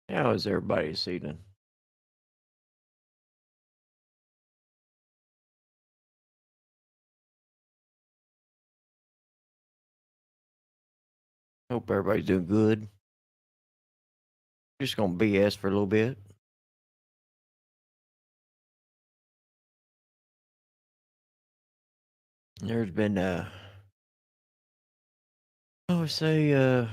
How is everybody this evening? Hope everybody's doing good. Just gonna BS for a little bit. There's been I would say a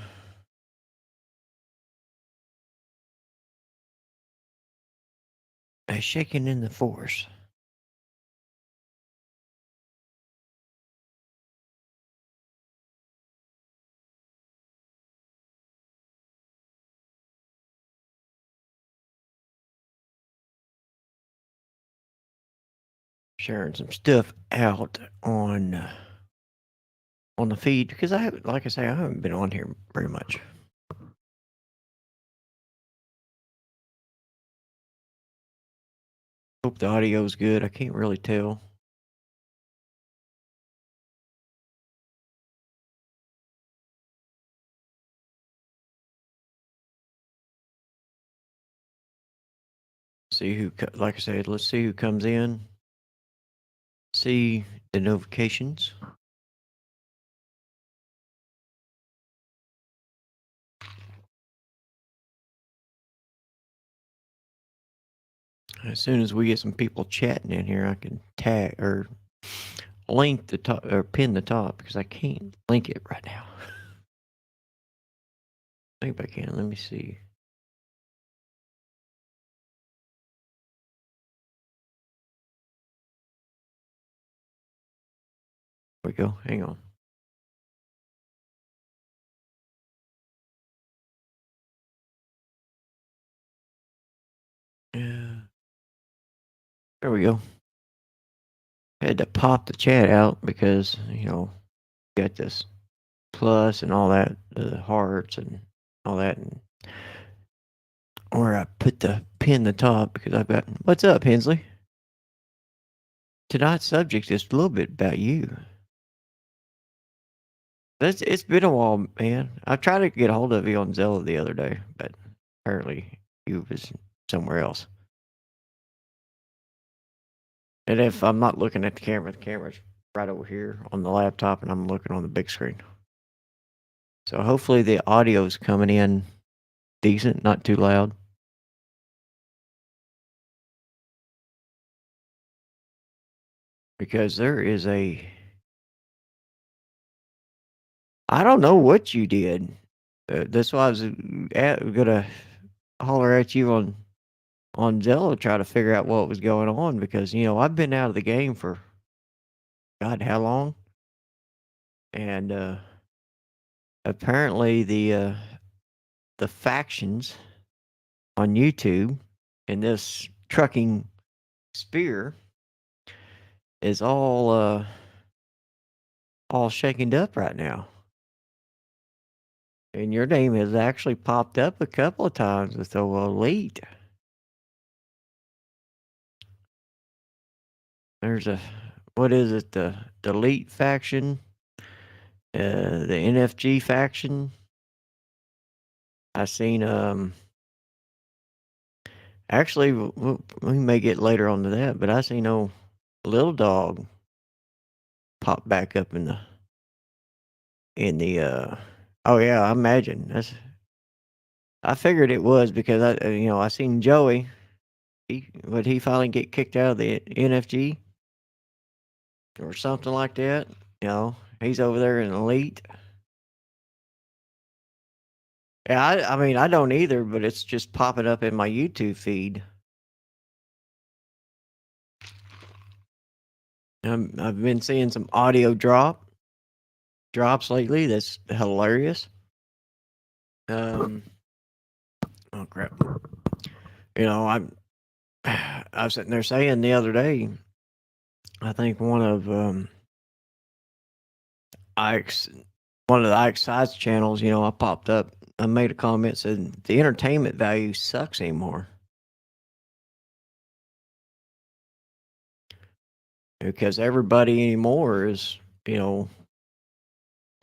shaking in the force. Sharing some stuff out on the feed because I haven't, like I say, I haven't been on here very much. Hope the audio's good. I can't really tell. See who, like I said, let's see who comes in. See the notifications. As soon as we get some people chatting in here, I can tag or link the top or pin the top because I can't link it right now. I think if I can. Let me see. There we go. Hang on. Yeah. There we go. I had to pop the chat out because, got this plus and all that, the hearts and all that. And or I put the pin the top because I've got, what's up, Hensley? Tonight's subject is a little bit about you. It's been a while, man. I tried to get a hold of you on Zella the other day, but apparently you was somewhere else. And if I'm not looking at the camera's right over here on the laptop, and I'm looking on the big screen. So hopefully the audio's coming in decent, not too loud. Because there is I don't know what you did. That's why I was gonna holler at you on Zello, try to figure out what was going on because I've been out of the game for God how long, and apparently the factions on YouTube in this trucking sphere is all shaken up right now. And your name has actually popped up a couple of times with the elite. There's what is it? The elite faction, the NFG faction. I seen actually we may get later on to that, but I seen little dog pop back up in the oh yeah, I imagine I figured it was because I seen Joey. Would he finally get kicked out of the NFG or something like that? He's over there in Elite. Yeah, I mean, I don't either, but it's just popping up in my YouTube feed. I've been seeing some audio drops lately. That's hilarious. Oh crap! I'm I was sitting there saying the other day. I think one of Ike's one of the Ike's sides channels. I popped up. I made a comment said the entertainment value sucks anymore because everybody anymore is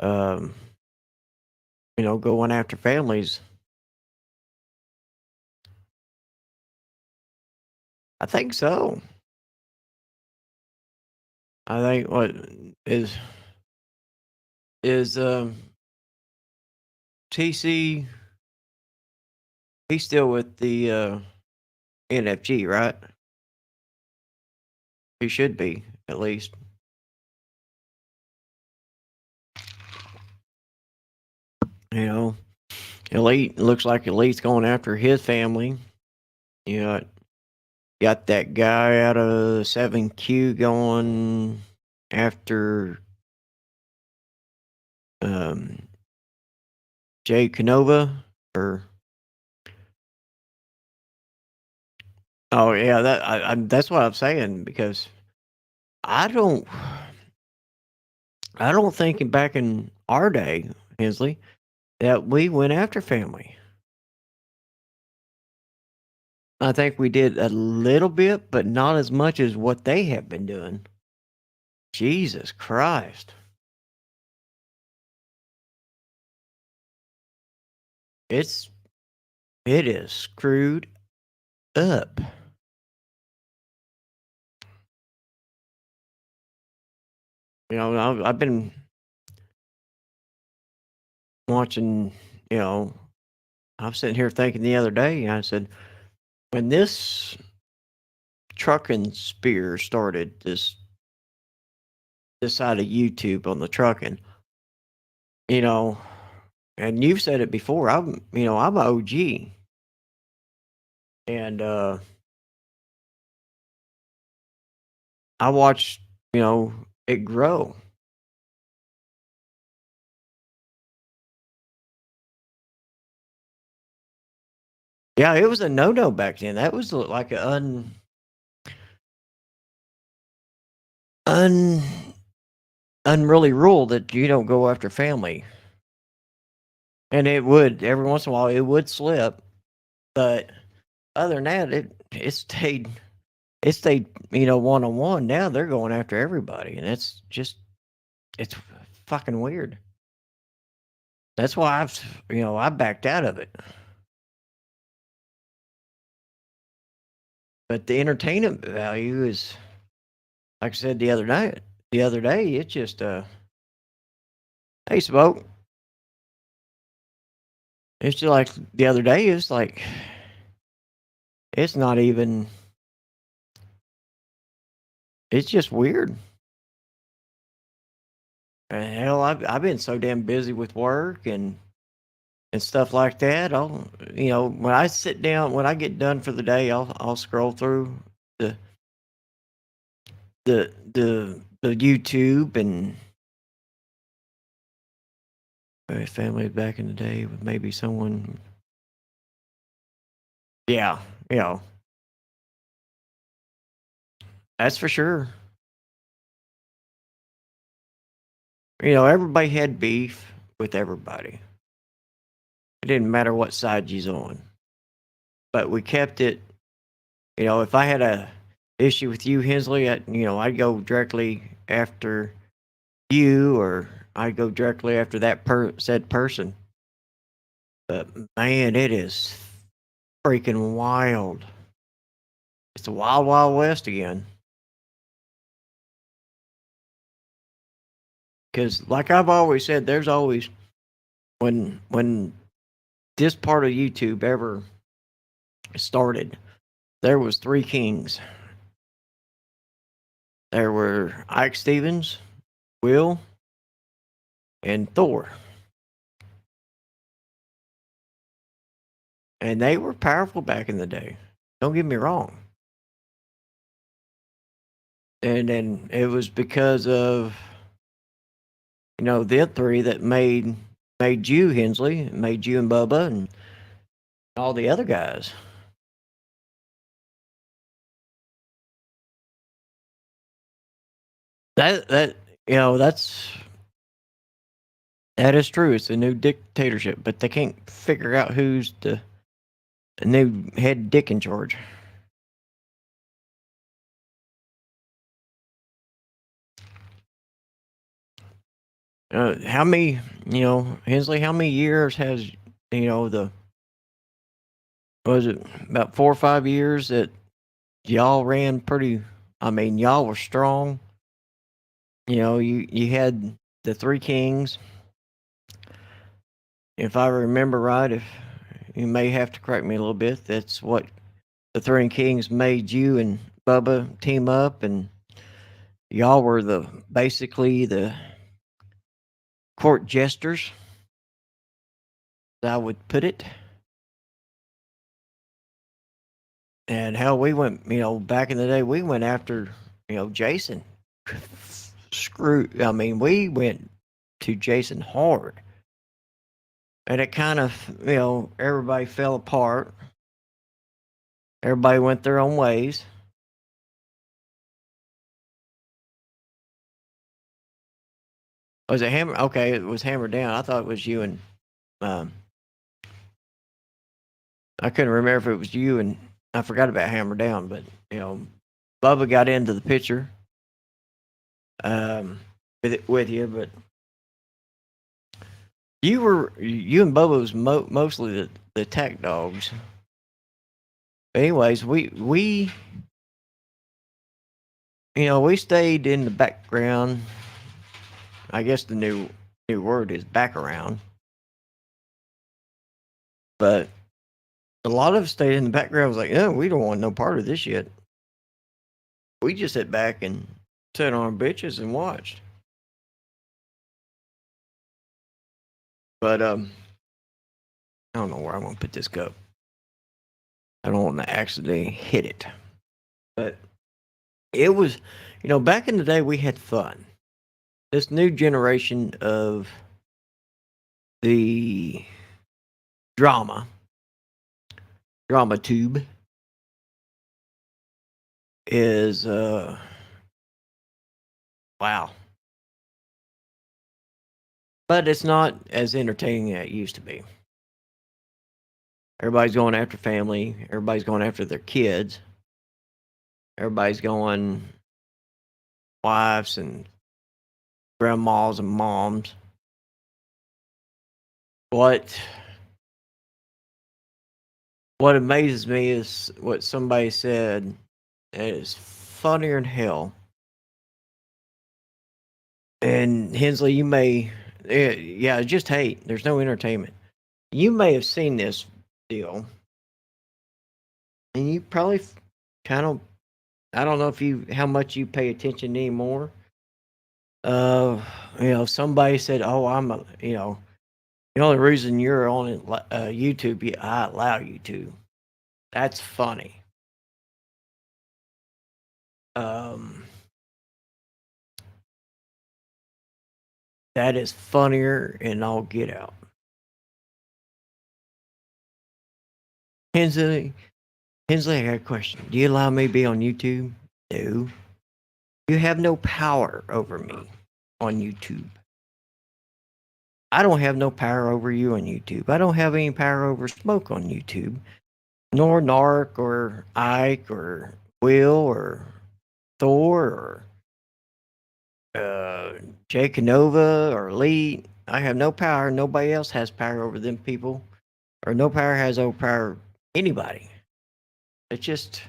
um, going after families. I think so. I think what is TC. He's still with the NFG, right? He should be at least. You know, Elite looks like Elite's going after his family. You know, got that guy out of 7Q going after Jay Canova or oh yeah, that's what I'm saying because I don't I don't think back in our day, Hensley, that we went after family. I think we did a little bit, but not as much as what they have been doing. Jesus Christ. It is screwed up. I've been watching, you know, I'm sitting here thinking the other day, I said, when this trucking spear started, this side of YouTube on the trucking, you know, and you've said it before, I'm a OG. And I watched, it grow. Yeah, it was a no back then. That was like an un unruly rule that you don't go after family. And it would every once in a while it would slip, but other than that, it stayed one on one. Now they're going after everybody, and it's fucking weird. That's why I backed out of it. But the entertainment value is, like I said the other night, the other day, it just hey smoke. It's just like the other day. It's like it's not even. It's just weird. And hell, I've been so damn busy with work and stuff like that. When I sit down, when I get done for the day, I'll scroll through the the YouTube and family back in the day with maybe someone. Yeah, you know, that's for sure. Everybody had beef with everybody. It didn't matter what side you's on, but we kept it. If I had a issue with you, Hensley, I'd go directly after you, or I'd go directly after that said person. But man, it is freaking wild. It's the wild, wild west again. Because, like I've always said, there's always when this part of YouTube ever started, there was three kings. There were Ike Stevens, Will, and Thor. And they were powerful back in the day. Don't get me wrong. And then it was because of them three that made you Hensley, made you and Bubba, and all the other guys. That that is true. It's a new dictatorship, but they can't figure out who's the new head dick in charge. How many, Hensley? How many years has the was it about 4 or 5 years that y'all ran pretty? I mean, y'all were strong. You had the three kings. If I remember right, if you may have to correct me a little bit, that's what the three kings made you and Bubba team up, and y'all were basically the court jesters, as I would put it. And how we went, back in the day, we went after, Jason. I mean, we went to Jason hard. And it kind of, everybody fell apart. Everybody went their own ways. Was it Hammer? Okay, it was Hammer Down. I thought it was you and, I couldn't remember if it was you and, I forgot about Hammer Down, but, Bubba got into the picture with you, but you and Bubba was mostly the attack dogs. But anyways, we stayed in the background. I guess the new word is back around. But a lot of us stayed in the background. Was like, no, we don't want no part of this yet. We just sat back and sat on our bitches and watched. But I don't know where I'm gonna put this cup. I don't want to accidentally hit it. But it was, back in the day we had fun. This new generation of the drama tube is wow. But it's not as entertaining as it used to be. Everybody's going after family. Everybody's going after their kids. Everybody's going wives and grandmas and moms. What amazes me is what somebody said. It is funnier than hell. And Hensley, you may, yeah, just hate. There's no entertainment. You may have seen this deal, and you probably kind of, I don't know how much you pay attention anymore. Somebody said, "Oh, the only reason you're on YouTube, I allow you to." That's funny. That is funnier and all get out. Hensley, I got a question. Do you allow me to be on YouTube? No. You have no power over me on YouTube. I don't have no power over you on YouTube. I don't have any power over Smoke on YouTube, nor Narc or Ike or Will or Thor or Jay Canova or Lee. I have no power. Nobody else has power over them people, or no power has over anybody. It's just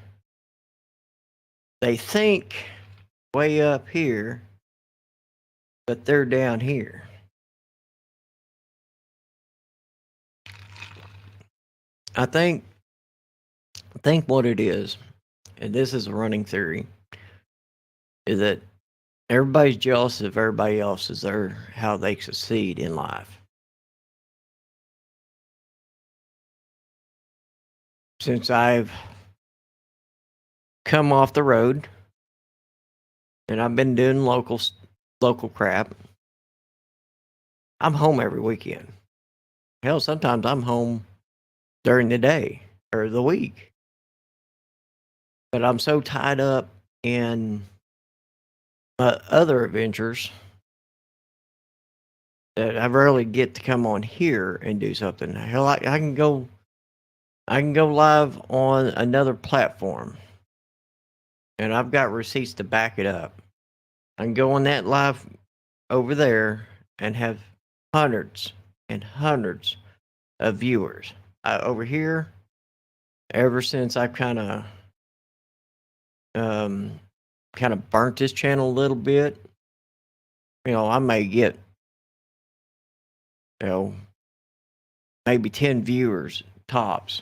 they think way up here, but they're down here. I think what it is, and this is a running theory, is that Everybody's jealous of everybody else's how they succeed in life. Since I've come off the road and I've been doing local crap, I'm home every weekend. Hell, sometimes I'm home during the day or the week. But I'm so tied up in my other adventures that I rarely get to come on here and do something. Hell, I can go live on another platform, and I've got receipts to back it up. I can go on that live over there and have hundreds and hundreds of viewers. Over here, ever since I've um, kind of burnt this channel a little bit, I may get, maybe 10 viewers tops.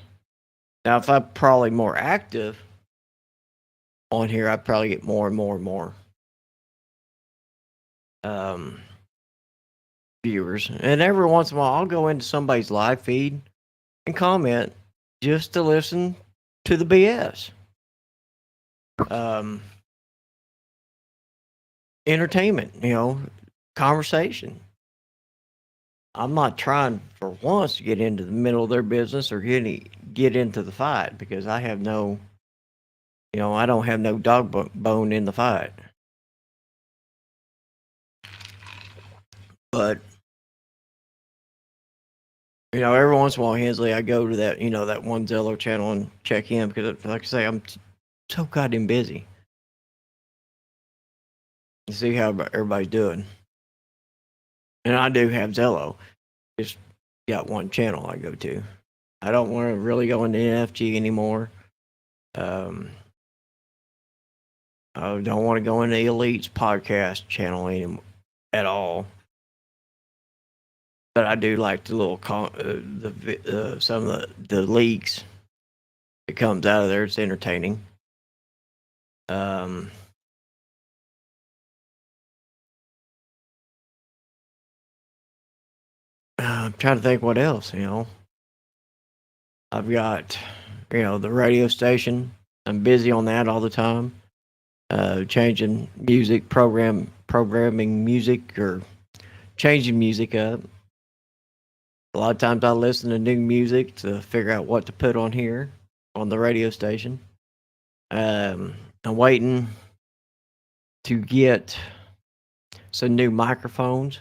Now, if I'm probably more active on here, I'd probably get more and more and more viewers. And every once in a while, I'll go into somebody's live feed and comment just to listen to the BS. Entertainment, conversation. I'm not trying for once to get into the middle of their business or get into the fight, because I have no, I don't have no dog bone in the fight. But every once in a while, Hensley, I go to that, that one Zello channel and check in, because, like I say, I'm so goddamn busy to see how everybody's doing. And I do have Zello. Just got one channel I go to. I don't want to really go into NFG anymore. I don't want to go into Elite's podcast channel anymore at all. But I do like the little some of the leaks that comes out of there. It's entertaining. I'm trying to think what else. I've got the radio station. I'm busy on that all the time. Changing music programming music, or changing music up. A lot of times I listen to new music to figure out what to put on here on the radio station. I'm waiting to get some new microphones.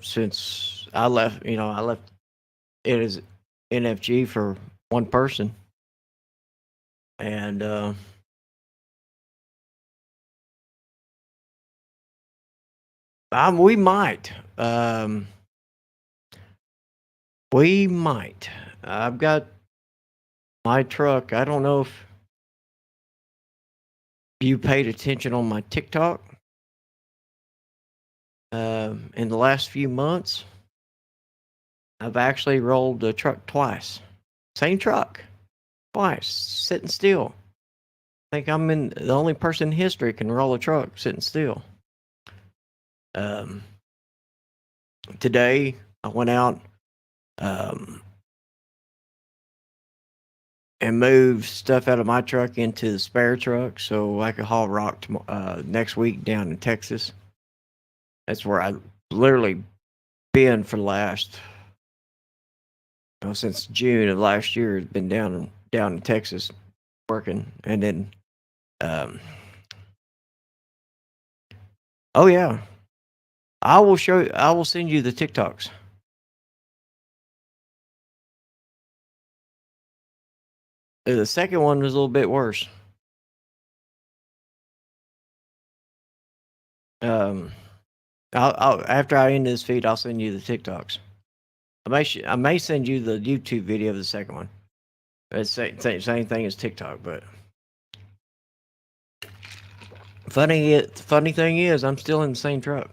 Since I left, I left it as NFG for one person, and we might. We might. I've got my truck. I don't know if you paid attention on my TikTok in the last few months. I've actually rolled the truck twice. Same truck, twice, sitting still. I think I'm the only person in history can roll a truck sitting still. Today I went out and moved stuff out of my truck into the spare truck so I could haul rock next week down in Texas. That's where I literally been for the last, since June of last year. Has been down in Texas working, and then, oh yeah, I will send you the TikToks. The second one was a little bit worse. I'll after I end this feed, I'll send you the TikToks. I may send you the YouTube video of the second one. It's same thing as TikTok, but funny thing is, I'm still in the same truck,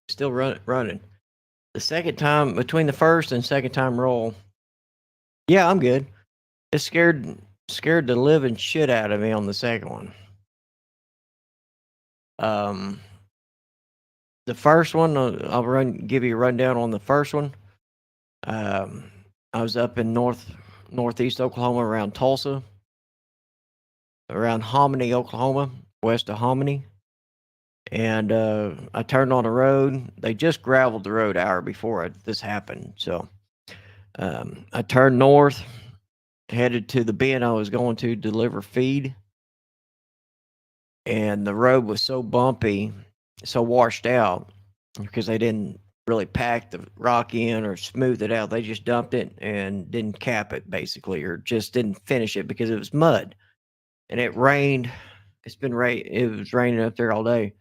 still running. The second time, between the first and second time roll, Yeah, I'm good. It scared the living shit out of me on the second one. Um, the first one, give you a rundown on the first one. Um, I was up in northeast Oklahoma around Tulsa, around Hominy, Oklahoma, west of Hominy. And I turned on the road. They just graveled the road hour before this happened. So I turned north, headed to the bin I was going to deliver feed. And the road was so bumpy, so washed out because they didn't really pack the rock in or smooth it out. They just dumped it and didn't cap it basically, or just didn't finish it because it was mud and it rained. It was raining up there all day.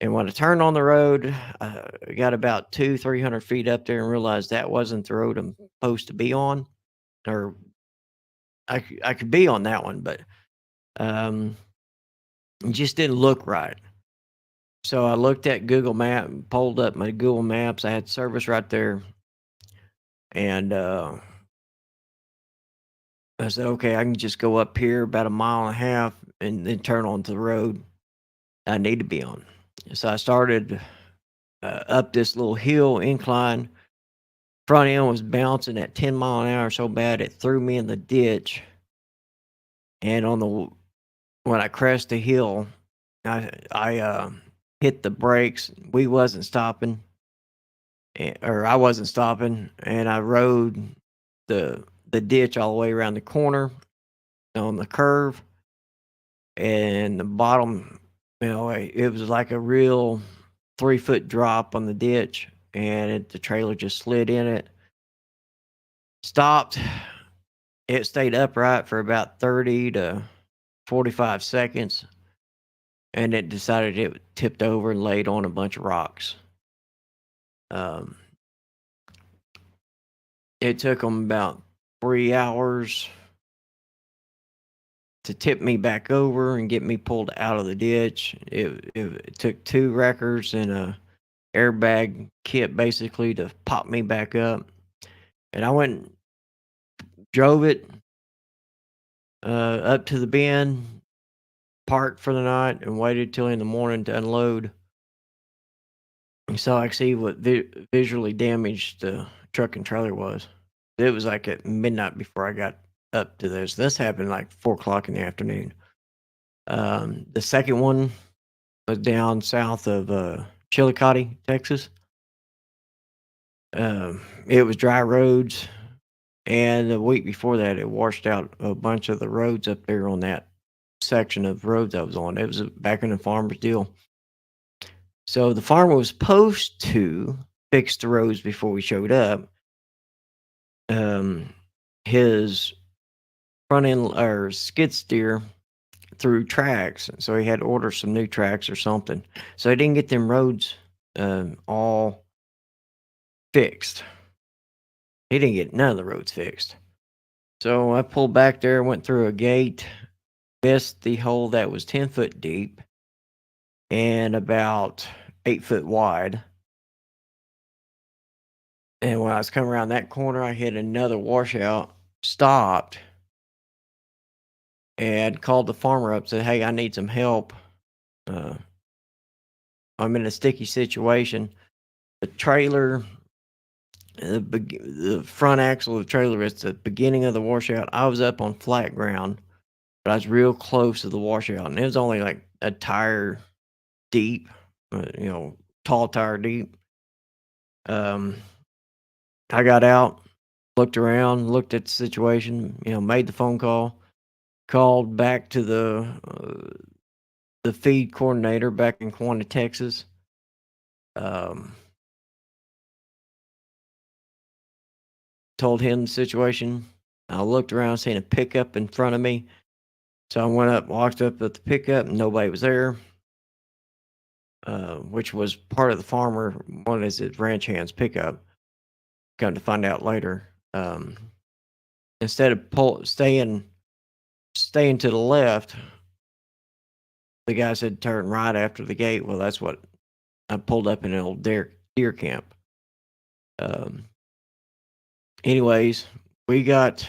And when I turned on the road, I got about 300 feet up there and realized that wasn't the road I'm supposed to be on, or I could be on that one, but um, it just didn't look right. So I looked at Google Map, pulled up my Google Maps. I had service right there, and I said, "Okay, I can just go up here about a mile and a half, and then turn onto the road I need to be on." So I started up this little hill incline. Front end was bouncing at 10 mile an hour so bad it threw me in the ditch. And when I crashed the hill, I hit the brakes. We wasn't stopping, or I wasn't stopping, and I rode the ditch all the way around the corner on the curve, and the bottom, it was like a real 3-foot drop on the ditch, and the trailer just slid in it, stopped. It stayed upright for about 30 to 45 seconds, and it decided it tipped over and laid on a bunch of rocks. Um, it took them about 3 hours to tip me back over and get me pulled out of the ditch. It took 2 wreckers and a airbag kit basically to pop me back up. And I went, drove it up to the bin, parked for the night, and waited till in the morning to unload. So I could see what visually damaged the truck and trailer was. It was like at midnight before I got up to this. This happened like 4 o'clock in the afternoon. The second one was down south of Chillicothe, Texas. It was dry roads, and the week before that, it washed out a bunch of the roads up there on that section of roads I was on. It was back in the farmer's deal. So the farmer was supposed to fix the roads before we showed up. His front end or skid steer through tracks, so he had to order some new tracks or something. So he didn't get them roads all fixed. He didn't get none of the roads fixed. So I pulled back there, went through a gate, missed the hole that was 10 foot deep and about 8 foot wide. And when I was coming around that corner, I hit another washout, stopped, and called the farmer up, said, "Hey, I need some help. Uh, I'm in a sticky situation." The trailer, the front axle of the trailer is the beginning of the washout. I was up on flat ground, but I was real close to the washout, and it was only like a tire deep, tall tire deep. Um, I got out, looked around, looked at the situation, made the phone call, called back to the feed coordinator back in Quanah, Texas. Um, Told him the situation. I looked around, seen a pickup in front of me. So I went up, walked up at the pickup, and nobody was there, which was part of the farmer. One is his ranch hand's pickup. Come to find out later. Instead of staying to the left, the guy said turn right after the gate. Well, that's what I pulled up in an old deer camp. Anyways, we got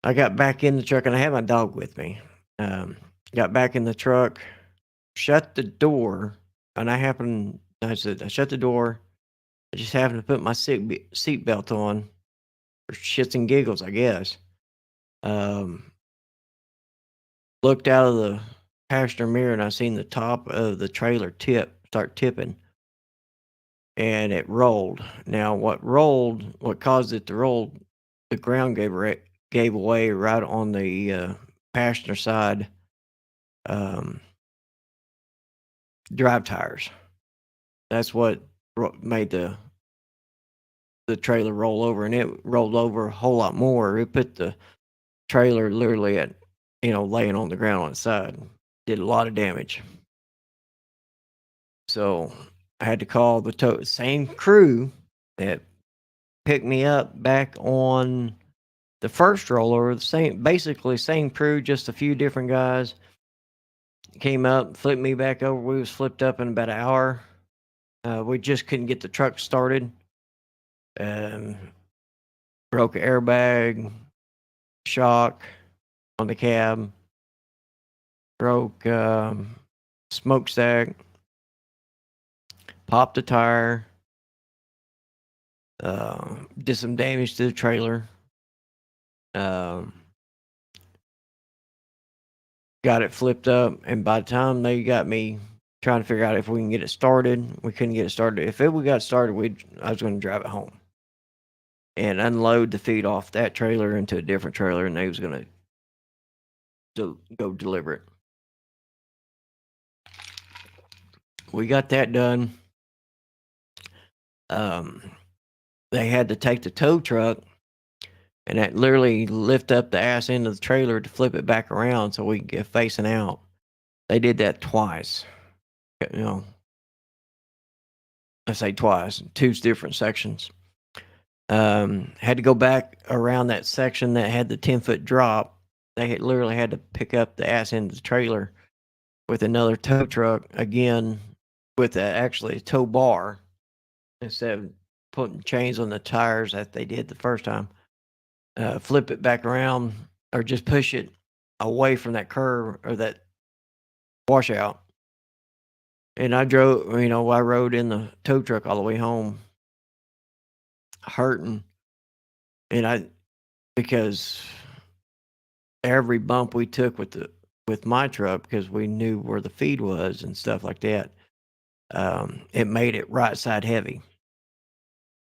I got back in the truck, and I had my dog with me. Got back in the truck, shut the door, and I said, I shut the door. I just happened to put my seat belt on for shits and giggles, I guess. Um, Looked out of the passenger mirror, and I seen the top of the trailer start tipping, and it rolled. Now, what caused it to roll? The ground gave away right on the passenger side um, drive tires. That's what made the trailer roll over, and it rolled over a whole lot more. It put the trailer literally at laying on the ground on its side. Did a lot of damage. So I had to call the same crew that picked me up back on the first rollover. Basically same crew, just a few different guys came up, flipped me back over. We was flipped up in about an hour. We just couldn't get the truck started. Um, Broke an airbag, shock on the cab, broke smokestack, popped a tire, did some damage to the trailer. Um, got it flipped up, and by the time they got me trying to figure out if we can get it started, we couldn't get it started. If we got started, I was going to drive it home and unload the feed off that trailer into a different trailer, and they was going to go deliver it. We got that done. They had to take the tow truck and that literally lift up the ass end of the trailer to flip it back around so we could get facing out. They did that twice. You know, I say twice, two different sections. Had to go back around that section that had the 10-foot drop. They literally had to pick up the ass end of the trailer with another tow truck again with actually a tow bar instead of putting chains on the tires that they did the first time. Flip it back around or just push it away from that curve or that washout. And I rode in the tow truck all the way home hurting. And because every bump we took with my truck, because we knew where the feed was and stuff like that, it made it right side heavy.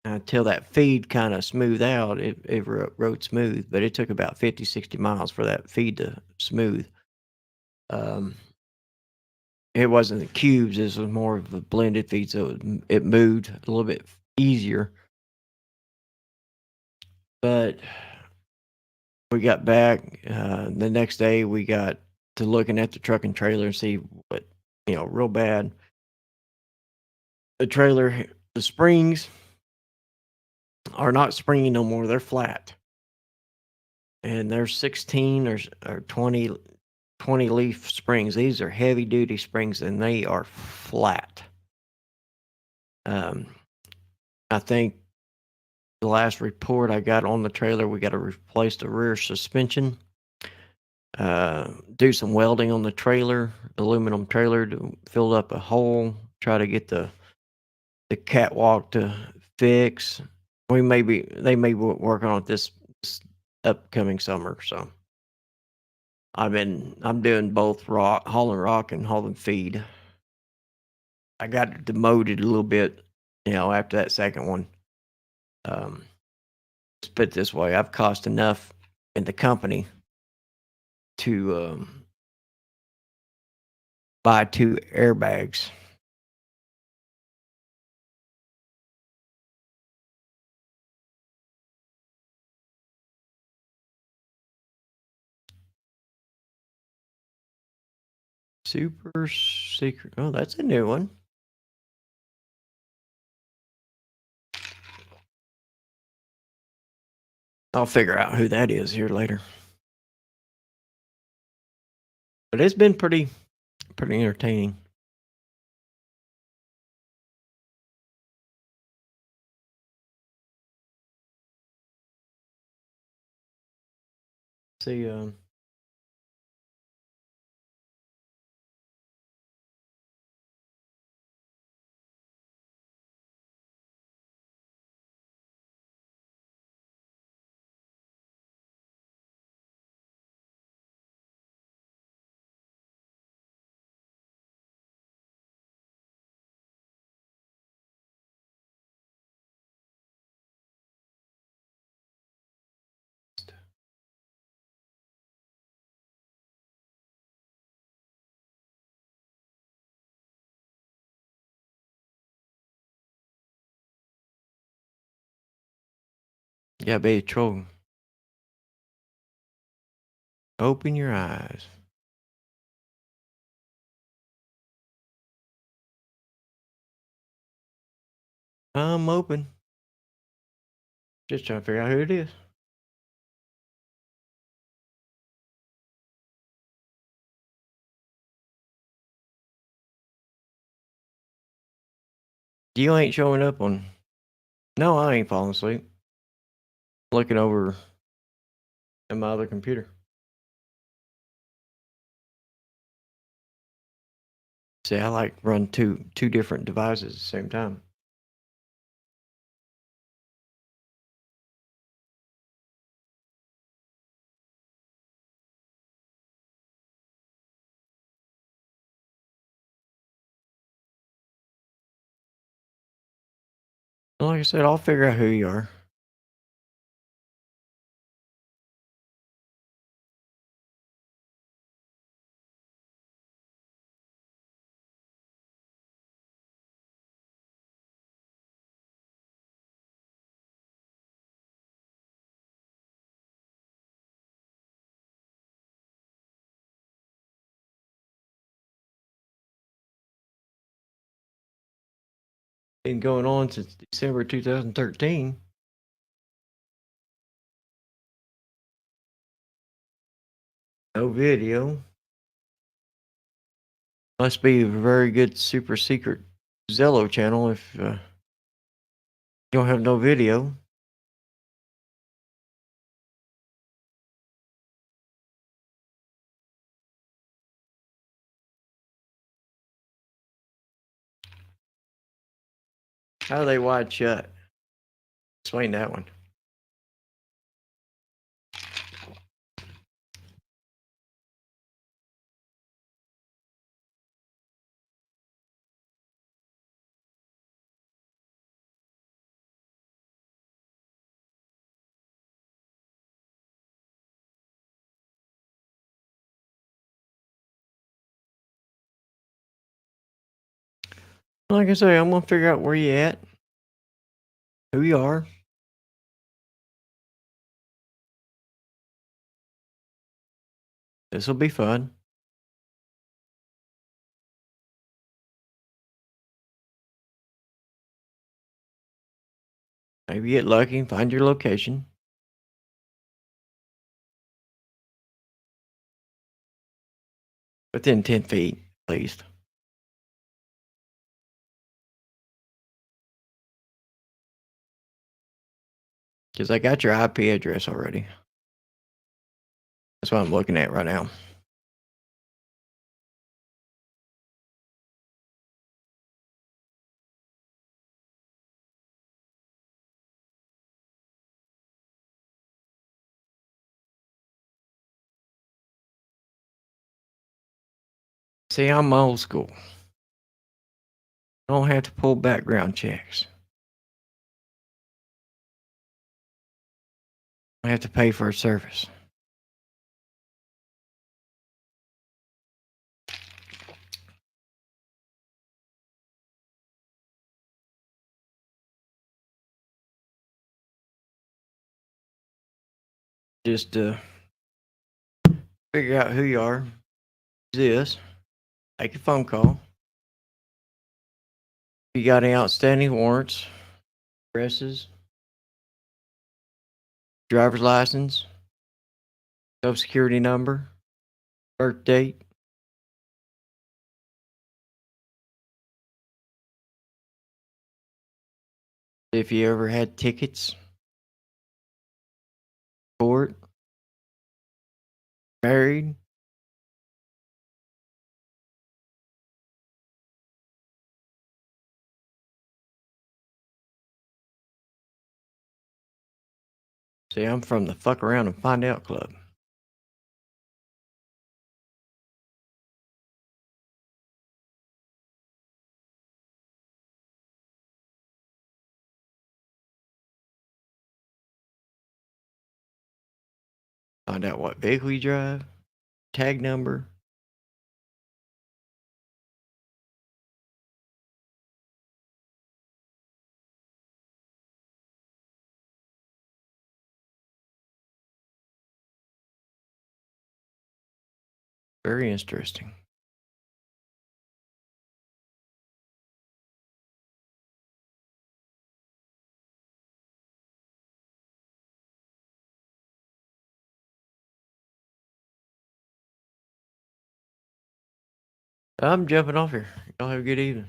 Until that feed kind of smoothed out, it rode smooth, but it took about 50, 60 miles for that feed to smooth. It wasn't the cubes; this was more of a blended feed, so it moved a little bit easier. But we got back the next day. We got to looking at the truck and trailer and see what real bad. The trailer, the springs are not springy no more; they're flat, and they're 16 or 20 leaf springs. These are heavy duty springs, and they are flat. I think the last report I got on the trailer, we got to replace the rear suspension, do some welding on the trailer, aluminum trailer to fill up a hole, try to get the catwalk to fix. They may be working on it this upcoming summer. So I'm doing both hauling rock and hauling feed. I got demoted a little bit, after that second one. Let's put it this way: I've cost enough in the company to buy 2 airbags. Super secret. Oh, that's a new one. I'll figure out who that is here later. But it's been pretty entertaining. See, yeah, be trolling. Open your eyes. I'm open. Just trying to figure out who it is. You ain't showing up on. No, I ain't falling asleep. Looking over at my other computer. See, I like run two different devices at the same time. Like I said, I'll figure out who you are. Been going on since December 2013. No video. Must be a very good super secret Zello channel if you don't have no video. How are they wide shut? Explain that one. Like I say, I'm gonna figure out where you at, who you are. This will be fun. Maybe get lucky and find your location. Within 10 feet, at least. Because I got your IP address already. That's what I'm looking at right now. See, I'm old school. I don't have to pull background checks. I have to pay for a service. Just figure out who you are. This. Make a phone call. If you got any outstanding warrants, addresses, driver's license, social security number, birth date. If you ever had tickets for it. Married. See, I'm from the fuck around and find out club. Find out what vehicle you drive, tag number. Very interesting. I'm jumping off here. Y'all have a good evening.